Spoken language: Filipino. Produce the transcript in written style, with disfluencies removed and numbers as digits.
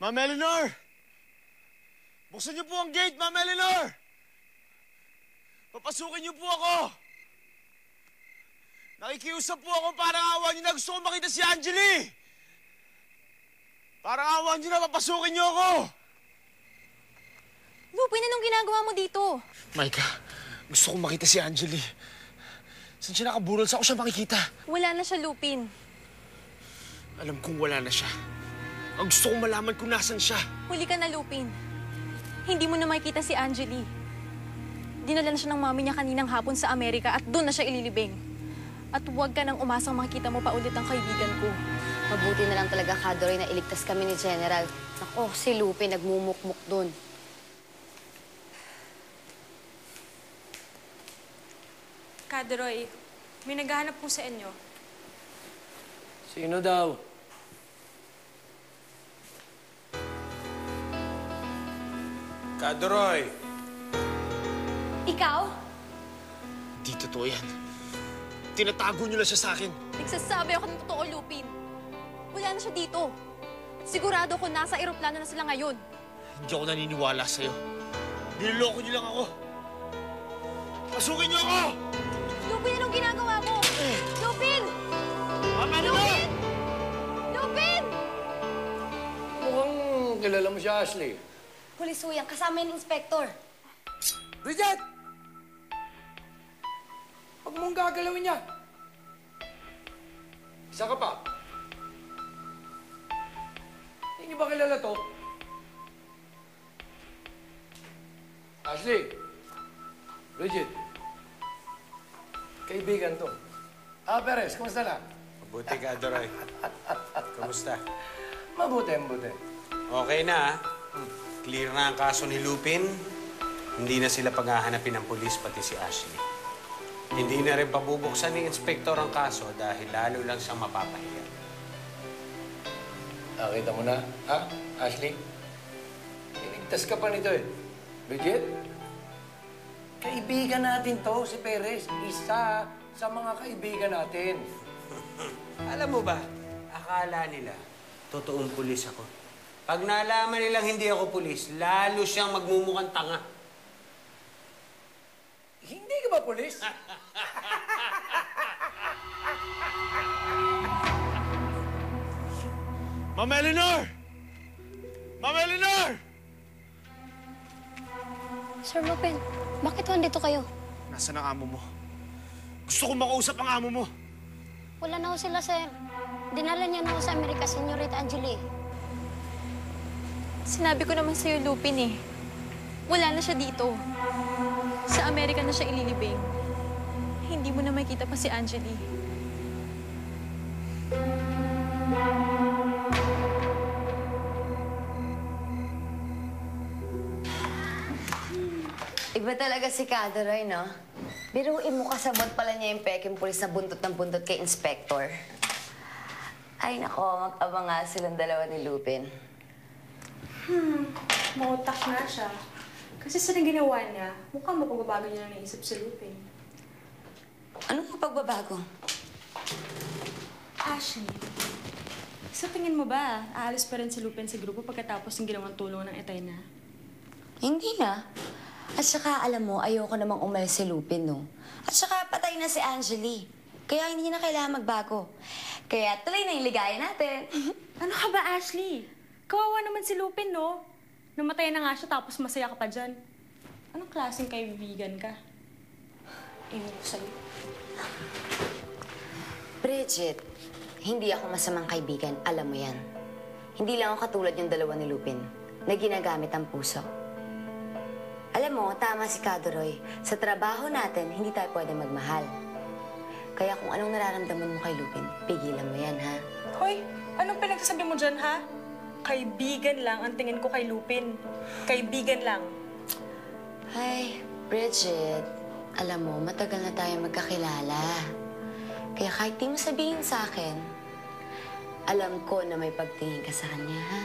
Ma'am Eleanor! Buksan niyo po ang gate, Ma'am Eleanor! Papasukin niyo po ako! Nakikiusap po ako para awa niyo na gusto kong makita si Angeli! Para awa niyo na, papasukin niyo ako! Lupin, anong ginagawa mo dito? Maika, gusto kong makita si Angeli. Saan siya nakaburol? Saan ko siya makikita? Wala na siya, Lupin. Alam kong wala na siya. Ang gusto kong malaman kung nasan siya. Huli ka na, Lupin. Hindi mo na makikita si Angeli. Dinala na siya ng mami niya kaninang hapon sa Amerika at doon na siya ililibing. At huwag ka nang umasang makikita mo pa ulit ang kaibigan ko. Mabuti na lang talaga, Kadoray, na iligtas kami ni General. Naku, si Lupin nagmumukmuk doon. Kadoray, may naghahanap po sa inyo. Sino daw? Kadoray! Ikaw? Di totoo yan. Tinatago niyo lang siya sa akin. Nagsasabi ako ng totoo, Lupin. Wala na siya dito. Sigurado ko nasa eroplano na sila ngayon. Hindi ako naniniwala sa'yo. Niloloko niyo lang ako. Pasukin niyo ako! Lupin, anong ginagawa mo? Lupin! Ma'am Eleanor! Lupin! Mukhang kilala mo si Ashley. Pulis ho yan, kasama yung inspektor. Bridget! Huwag mong gagalawin yan. Isa ka pa. Hindi ba kilala to? Ashley! Bridget! Kaibigan to. Perez, kumusta na? Mabuti, Kadoray. Kamusta? Mabuti. Okay na, Clear na ang kaso ni Lupin. Hindi na sila paghahanapin ng pulis, pati si Ashley. Hindi na rin pabubuksan ni Inspektor ang kaso dahil lalo lang siyang mapapahiya. Nakita mo na, ha, Ashley? Iligtas ka pa nito eh. Bridget? Kaibigan natin to, si Perez. Isa sa mga kaibigan natin. Alam mo ba, akala nila, totoong pulis ako. Pag nalaman nilang hindi ako pulis, lalo siyang magmumukhang tanga. Hindi ka ba pulis? Ma'am Eleanor! Ma'am Eleanor! Sir Lupin, bakit nandito kayo? Nasaan ang amo mo? Gusto kong makausap ang amo mo. Wala na ho sila, sir. Dinala niya na ho sa Amerika, Senyorita Angeli. Sinabi ko naman sa'yo, Lupin eh. Wala na siya dito. Sa Amerika na siya ililibing. Hindi mo na makita pa si Angeli. Iba talaga si Kadoray, no? Biruin mo kasabot pala niya yung peking pulis na buntot ng buntot kay Inspector. Ay, nako, mag-abang nga silang dalawa ni Lupin. Mautak na siya. Kasi sa ginawa niya, mukhang mapagbabago niya na naisip si Lupin. Anong mapagbabago? Ashley, sa tingin mo ba, aalis pa rin si Lupin sa grupo pagkatapos ng ginawang tulong ng Etayna? Hindi na. At saka, alam mo, ayoko namang umalis si Lupin, no? At saka, patay na si Angeli. Kaya hindi na kailangan magbago. Kaya tuloy na yung ligaya natin. Ano ka ba, Ashley? Kawawa naman si Lupin, no? Namatay na nga siya tapos masaya ka pa dyan. Anong klaseng kaibigan ka? Ewan ko sa'yo. Bridget, hindi ako masamang kaibigan. Alam mo yan. Hindi lang ako katulad yung dalawa ni Lupin na ginagamit ang puso. Alam mo, tama si Kadoray. Sa trabaho natin, hindi tayo pwede magmahal. Kaya kung anong nararamdaman mo kay Lupin, pigilan mo yan, ha? Hoy, anong pinagsasabi mo dyan, ha? Kaibigan lang ang tingin ko kay Lupin. Kaibigan lang. Ay, Bridget, alam mo, matagal na tayo magkakilala. Kaya kahit di mo sabihin sa akin, alam ko na may pagtingin ka sa kanya, ha?